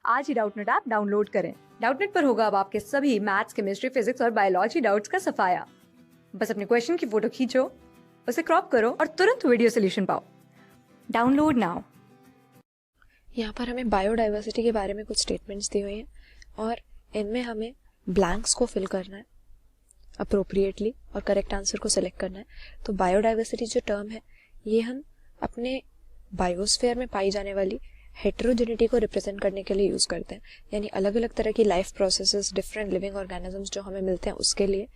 आज ही Doubtnut app download करें। Doubtnut पर होगा अब आपके सभी मैथ्स, केमिस्ट्री, फिजिक्स और बायोलॉजी डाउट्स का सफाया। बस अपने क्वेश्चन की फोटो खींचो, उसे क्रॉप करो और तुरंत वीडियो सोल्यूशन पाओ। Download now. यहाँ पर हमें बायोडाइवर्सिटी के बारे में कुछ स्टेटमेंट्स दी हुई हैं और इनमें हमें ब्लैंक्स को फिल करना है अप्रोप्रिएटली और करेक्ट आंसर को सिलेक्ट करना है। तो बायोडाइवर्सिटी जो टर्म है ये हम अपने बायोस्फीयर में पाई जाने वाली हेटेरोजेनिटी को रिप्रेजेंट करने के लिए यूज करते हैं, यानी अलग अलग तरह की life processes, different living organisms जो हमें मिलते हैं उसके लिए।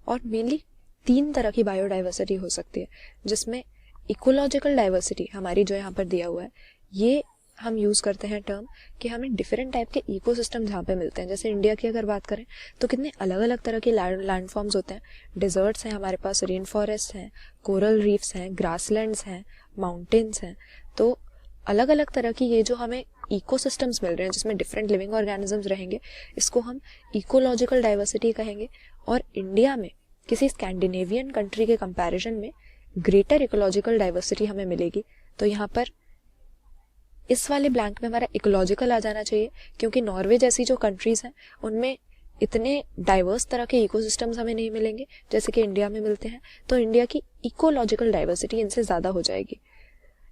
और मेनली 3 तरह की बायोडाइवर्सिटी हो सकती है, जिसमें इकोलॉजिकल डाइवर्सिटी हमारी जो यहाँ पर दिया हुआ है ये हम यूज करते हैं टर्म कि हमें डिफरेंट टाइप के इकोसिस्टम जहाँ पे मिलते हैं। जैसे इंडिया की अगर बात करें तो कितने अलग अलग तरह के लैंड फॉर्म्स होते हैं। डिजर्ट्स हैं हमारे पास, रेन फॉरेस्ट हैं, कोरल रीफ्स हैं, ग्रासलैंड्स हैं, माउंटेन्स हैं। तो अलग अलग तरह की ये जो हमें इकोसिस्टम्स मिल रहे हैं जिसमें डिफरेंट लिविंग ऑर्गेनिजम्स रहेंगे, इसको हम इकोलॉजिकल डाइवर्सिटी कहेंगे। और इंडिया में किसी स्कैंडिनेवियन कंट्री के कंपैरिजन में ग्रेटर इकोलॉजिकल डाइवर्सिटी हमें मिलेगी। तो यहाँ पर इस वाले ब्लैंक में हमारा इकोलॉजिकल आ जाना चाहिए, क्योंकि नॉर्वे जैसी जो कंट्रीज हैं उनमें इतने डाइवर्स तरह के इकोसिस्टम्स हमें नहीं मिलेंगे जैसे कि इंडिया में मिलते हैं। तो इंडिया की इकोलॉजिकल डाइवर्सिटी इनसे ज्यादा हो जाएगी।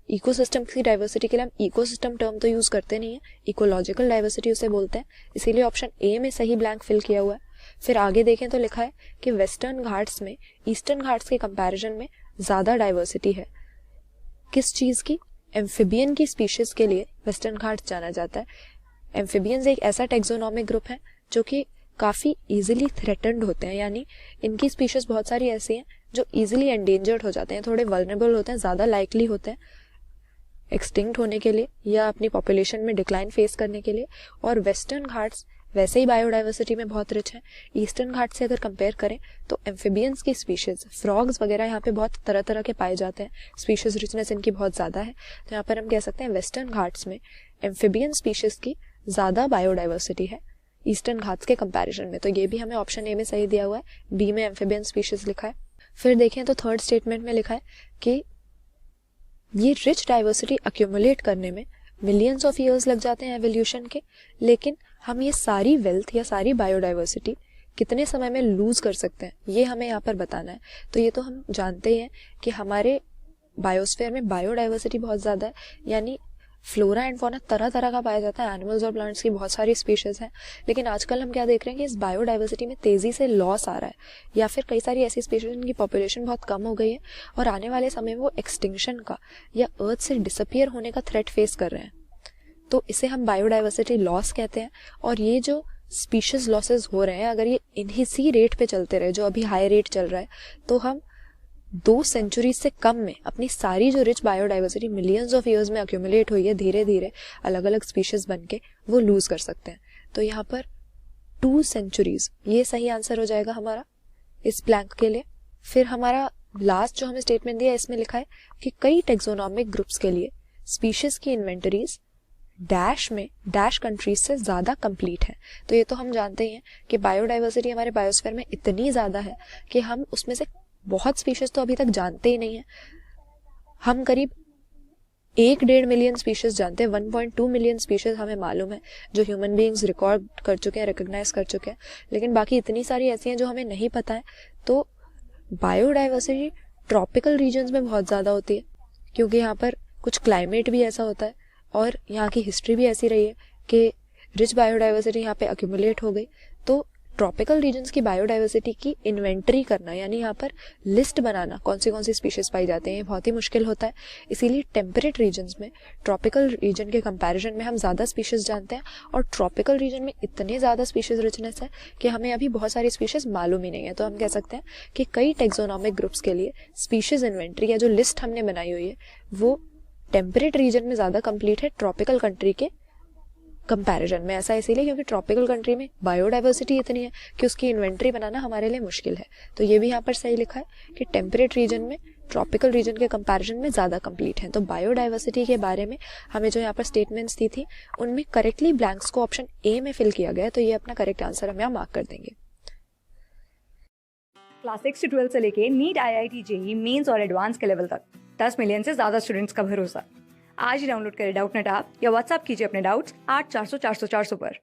इकोसिस्टम की डाइवर्सिटी के लिए हम इकोसिस्टम टर्म तो यूज करते नहीं है, इकोलॉजिकल डाइवर्सिटी उसे बोलते हैं। इसीलिए ऑप्शन ए में सही ब्लैंक फिल किया हुआ है। फिर आगे देखें तो लिखा है कि वेस्टर्न घाट्स में ईस्टर्न घाट्स के कंपैरिजन में ज्यादा डाइवर्सिटी है। किस चीज की? एम्फिबियन की स्पीशीज के लिए वेस्टर्न घाट्स जाना जाता है। एम्फिबियंस एक ऐसा टेक्सोनॉमिक ग्रुप है जो कि काफी इजीली थ्रेटन्ड होते हैं, यानी इनकी स्पीशीज बहुत सारी ऐसी हैं जो इजीली एंडेंजर्ड हो जाते हैं, थोड़े वल्नरेबल होते हैं, ज्यादा लाइकली होते हैं एक्सटिंक्ट होने के लिए या अपनी पॉपुलेशन में डिक्लाइन फेस करने के लिए। और वेस्टर्न घाट्स वैसे ही बायोडाइवर्सिटी में बहुत रिच है। ईस्टर्न घाट से अगर कंपेयर करें तो एम्फिबियंस की स्पीशीज, फ्रॉग्स वगैरह यहाँ पे बहुत तरह तरह के पाए जाते हैं, स्पीशीज रिचनेस इनकी बहुत ज्यादा है। तो यहाँ पर हम कह सकते हैं वेस्टर्न घाट्स में एम्फिबियन स्पीशीज की ज्यादा बायोडाइवर्सिटी है ईस्टर्न घाट्स के कंपैरिजन में। तो ये भी हमें ऑप्शन ए में सही दिया हुआ है, बी में एम्फिबियन स्पीशीज लिखा है। फिर देखें तो थर्ड स्टेटमेंट में लिखा है कि ये रिच डाइवर्सिटी अक्यूमुलेट करने में मिलियंस ऑफ ईयर्स लग जाते हैं एवोल्यूशन के, लेकिन हम ये सारी वेल्थ या सारी बायोडाइवर्सिटी कितने समय में लूज कर सकते हैं ये हमें यहाँ पर बताना है। तो ये तो हम जानते ही हैं कि हमारे बायोस्फीयर में बायोडाइवर्सिटी बहुत ज्यादा है, यानी फ्लोरा एंड फौना तरह तरह का पाया जाता है, एनिमल्स और प्लांट्स की बहुत सारी स्पीशीज हैं। लेकिन आजकल हम क्या देख रहे हैं कि इस बायोडाइवर्सिटी में तेजी से लॉस आ रहा है, या फिर कई सारी ऐसी स्पीशीज जिनकी पॉपुलेशन बहुत कम हो गई है और आने वाले समय में वो एक्सटिंक्शन का या अर्थ से डिसअपियर होने का थ्रेट फेस कर रहे हैं। तो इसे हम बायोडाइवर्सिटी लॉस कहते हैं। और ये जो स्पीशीज लॉसेस हो रहे हैं, अगर ये इसी रेट पे चलते रहे जो अभी हाई रेट चल रहा है, तो हम 2 सेंचुरी से कम में अपनी सारी जो rich biodiversity millions of years में अक्यूमुलेट हुई है धीरे धीरे अलग अलग स्पीशीज बन के, वो लूज कर सकते हैं। तो यहाँ पर 2 सेंचुरीज ये सही आंसर हो जाएगा हमारा इस ब्लैंक के लिए। फिर हमारा लास्ट जो हमें स्टेटमेंट दिया इसमें लिखा है कि कई टेक्सोनॉमिक ग्रुप्स के लिए स्पीशीज की इन्वेंटरीज डैश में डैश कंट्रीज से ज्यादा कंप्लीट है। तो ये तो हम जानते ही हैं कि बायोडाइवर्सिटी हमारे बायोस्फीयर में इतनी ज्यादा है कि हम उसमें से बहुत स्पीशीज तो अभी तक जानते ही नहीं है। हम करीब 1.5 मिलियन स्पीशीज जानते हैं, 1.2 मिलियन स्पीशीज हमें मालूम है जो ह्यूमन बीइंग्स रिकॉर्ड कर चुके हैं, रिकॉग्नाइज कर चुके हैं, लेकिन बाकी इतनी सारी ऐसी हैं जो हमें नहीं पता है। तो बायोडाइवर्सिटी ट्रॉपिकल रीजन्स में बहुत ज्यादा होती है, क्योंकि यहाँ पर कुछ क्लाइमेट भी ऐसा होता है और यहाँ की हिस्ट्री भी ऐसी रही है कि रिच बायोडाइवर्सिटी यहाँ पे अक्यूमुलेट हो गई। तो ट्रॉपिकल रीजन्स की बायोडाइवर्सिटी की इन्वेंटरी करना, यानी यहाँ पर लिस्ट बनाना कौन सी स्पीशीज पाई जाती हैं, ये बहुत ही मुश्किल होता है। इसीलिए टेम्परेट रीजन्स में ट्रॉपिकल रीजन के कंपैरिजन में हम ज्यादा स्पीशीज जानते हैं, और ट्रॉपिकल रीजन में इतने ज्यादा स्पीशीज रिचनेस है कि हमें अभी बहुत सारी स्पीशीज मालूम ही नहीं है। तो हम कह सकते हैं कि कई टेक्सोनॉमिक ग्रुप्स के लिए स्पीशीज इन्वेंटरी या जो लिस्ट हमने बनाई हुई है वो टेम्परेट रीजन में ज्यादा कंप्लीट है ट्रॉपिकल कंट्री के कंपैरिजन में। ऐसा इसीलिए क्योंकि ट्रॉपिकल कंट्री में बायोडाइवर्सिटी इतनी है कि उसकी इन्वेंटरी बनाना हमारे लिए मुश्किल है। तो ये भी यहाँ पर सही लिखा है कि टेम्परेट रीजन में ट्रॉपिकल रीजन के कंपैरिजन में ज्यादा कंप्लीट है। तो बायोडाइवर्सिटी के बारे में हमें जो यहाँ पर स्टेटमेंट्स दी थी उनमें करेक्टली ब्लैंक्स को ऑप्शन ए में फिल किया गया, तो ये अपना करेक्ट आंसर हम यहाँ मार्क कर देंगे। क्लास 6 से 12 से लेके नीट, IIT, JEE मेंस और एडवांस के लेवल तक 10 मिलियन से ज्यादा स्टूडेंट्स का भरोसा। आज ही डाउनलोड करें डाउटनेट ऐप या व्हाट्सएप कीजिए अपने डाउट्स 8400 400 400 पर।